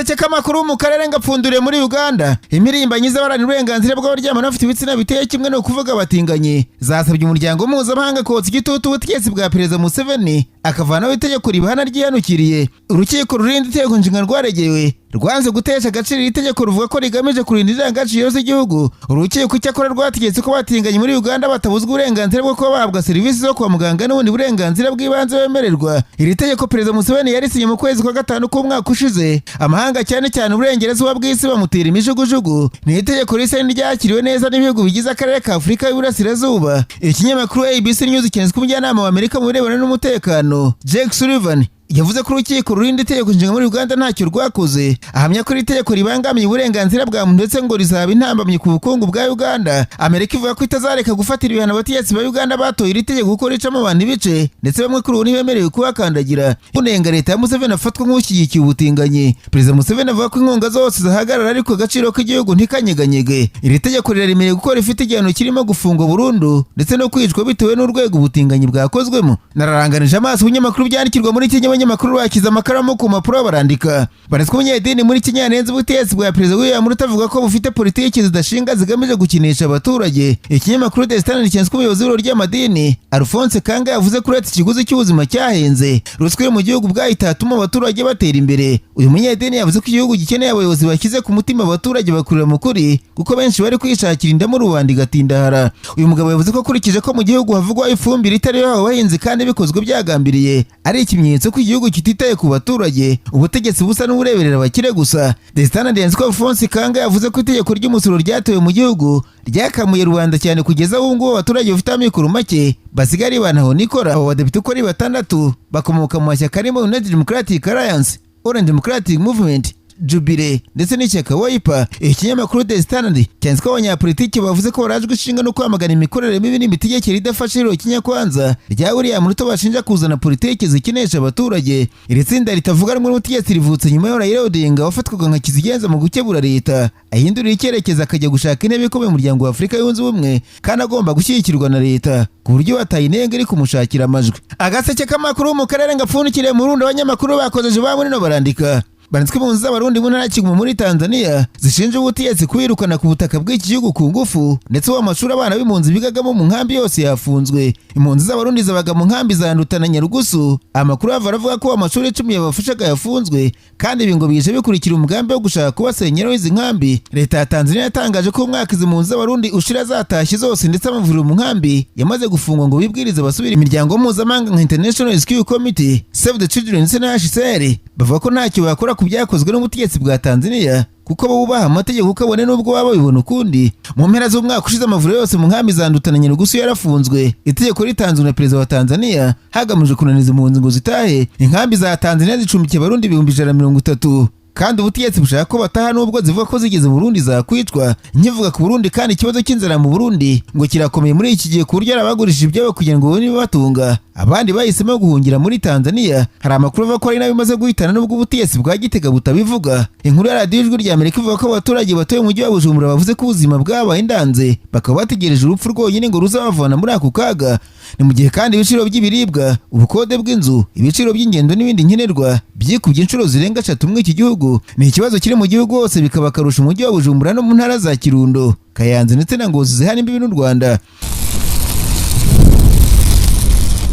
Agaseke k'amakuru mu karere ngapfunduriye muri Uganda. Imirimbanyi z'abaharanira uburenganzira bw'abaryamana bafite ibitsina biteye kimwe no kuvuga batinganye zasabye umuryango mpuzamahanga kotsa igitutu ubutegetsi bwa Perezida Museveni akavanaho itegeko ribahana ryihanukiriye. Urukiko rurinda itegeko nshinga rwaregewe rwanze gutesha agaciro iri tegeko ruvuga ko rigamije kurinda indangagaciro z'igihugu. Urukiko cyakora rwategetse ko batinganye muri Uganda batabuzwa uburenganzira bwo kuba bahabwa serivisi zo kwa muganga n'ubundi burenganzira bw'ibanze bemererwa. Iri tegeko Perezida Museveni yarisinye mu kwezi kwa gatanu k'umwaka ushize. Amahanga cyane cyane uburengerazuba bw'isi bamutera imijugujugu. Ni itegeko risa n'iryakiriwe neza n'ibihugu bigize akarere ka Afurika y'Iburasirazuba. Ikinyamakuru ABC News cyanditse ko umujyanama wa Amerika mu birebana n'umutekano Jake Sullivan yavuze ko urukiko rurinda itegeko nshinga muri Uganda ntacyo rwakoze. Ahamya ko iri tegeko ribangamiye uburenganzira bwa muntu ndetse ngo rizaba intambamyi ku bukungu bwa Uganda. Amerika ivuga ko itazareka gufatira ibihano abategetsi ba Uganda batoye iri tegeko kuko ricamo abantu ibice ndetse bamwe kuri ubu ntibemerewe kuhakandagira. Unenga leta ya Museveni afatwa nk'ushyigikiye ubutinganyi. Perezida Museveni avuga ko inkunga zose zahagarara ariko agaciro k'igihugu ntikanyeganyege. Iri tegeko riraremereye kuko rifite igihano kirimo gufungwa burundu ndetse no kwicwa bitewe n'urwego ubutinganyi bwakozwemo. Nararanganije amaso ibinyamakuru byandikirwa muri Kenya. Abanyamakuru bakiza amakaramu ku mpapuro barandika. Baretswe umunyedini muri Kenya yanenze ubutegetsi bwa Perezida William Ruto avuga ko bufite politiki zidashinga zigamije gukinisha abaturage. Ikinyamakuru The Standard cyanditse ko umuyobozi w'ibiro ry'amadini Alphonse Kanga yavuze ko uretse ikiguzi cy'ubuzima cyahenze ruswa mu gihugu bwayitatuma abaturage batera imbere. Uyu munyedini yavuze ko igihugu gikeneye abayobozi bakize ku mutima abaturage bakurira mu kuri kuko benshi bari kwishakira indamu rubanda igatindahara. Uyu mugabo yavuze ko akurikije ko mu gihugu havugwa ifumbire itari yo abahinzi kandi bikozwe byagambiriye ari ikimenyetso ko igihugu kititaye ku baturage, ubutegetsi busa n'ubureberera abakire gusa. The Standard yanditse ko Alphonse Kanga yavuze ko itegeko ry'umusoro ryatewe mu gihugu ryakamuye rubanda cyane kugeza ubu ngubu abaturage bafite amikoro make basigari banaho nikora. Abo badepite uko ari 6 bakomoka mu mashyaka arimo United Democratic Alliance, Orange Democratic Movement, Jubilee ndetse n'ishyaka Wiper. Ikinyamakuru The Standard cyanditse ko abanyapolitiki bavuze ko barajwe ishinga no kwamagana imikorere mibi n'imitegekere idafasha iro kinyakwanza rya William Ruto bashinja kuzana politiki zikinesha abaturage. Iri tsinda ritavuga rumwe n'ubutegetsi rivutse nyuma yo Raila Odinga wafatwaga nka kizigenza mu gukebura leta ahindurira icyerekezo akajya gushaka intebe ikomeye mu muryango wa Afurika yunze ubumwe kandi agomba gushyigikirwa na leta ku buryo batayinenga iri kumushakira amajwi. Agaseke k'amakuru mu karere ngapfundikiriye mu Burundi. Abanyamakuru bakozeje bamwe no barandika. Baritswe impunzi z'abarundi mu ntara Kigoma muri Tanzania zishinja ubutegetsi kwirukana ku butaka bw'iki gihugu ku ngufu ndetse w'amashuri abana b'impunzi bigagamo mu nkambi yose yafunzwe. Impunzi z'abarundi zabaga mu nkambi za Nduta na Nyarugusu. Amakuru avuga ko amashuri 10 yabafashaga yafunzwe kandi ibi ngo bije bikurikira umugambi wo gushaka kubasenyeraho izi nkambi. Leta ya Tanzania yatangaje ko umwaka izi mpunzi z'abarundi ushira zatashye zose ndetse amavuriro mu nkambi yamaze gufungwa ngo bibwirize basubira. Imiryango mpuzamahanga nka International Rescue Committee, Save the Children ndetse na HCR bavuga ko ntacyo bakora ku byakozwe n'ubutegetsi bwa Tanzania kuko bubaha amategeko ukabone n'ubwo baba bibona ukundi. Mu mpera z'umwaka ushize amavuriro yose mu nkambi za Nduta na Nyarugusu yarafunzwe. Itegeko ritanzwe na Perezida wa Tanzania hagamije kunaniza impunzi ngo zitahe. Inkambi za Tanzania zicumbikiye abarundi 130 kandi ubutegetsi bushaka ko bataha nubwo zivuga ko zigeze mu Burundi zakwicwa. Nkivuga ku Burundi kandi ikibazo cy'inzara mu Burundi ngo kirakomeye muri iki gihe ku buryo arabagurishije ibyabo kugira ngo babone batunga. Abandi bahisemo guhungira muri Tanzania. Hari amakuru avuga ko ari nabi bimaze guhitana nubwo ubutegetsi bwa Gitega butabivuga. Inkuru ya radiyo Ijwi rya Amerika ivuga ko abaturage batuye mu mujyi wa Bujumbura bavuze ko ubuzima bwabaye indanze bakaba bategereje urupfu rwonyine ngo ruzabavana muri ako kaga. Ni mu gihe kandi ibiciro by'ibiribwa, ubukode bw'inzu, ibiciro by'ingendo n'ibindi nkenerwa byikubye inshuro zirenga 3 muri iki gihugu. Ni ikibazo kiri mu gihugu hose bikaba karusha umujyi wa Bujumbura no mu ntara za Kirundo, Kayanza ndetse na Ngozi zihana imbibi n'u Rwanda.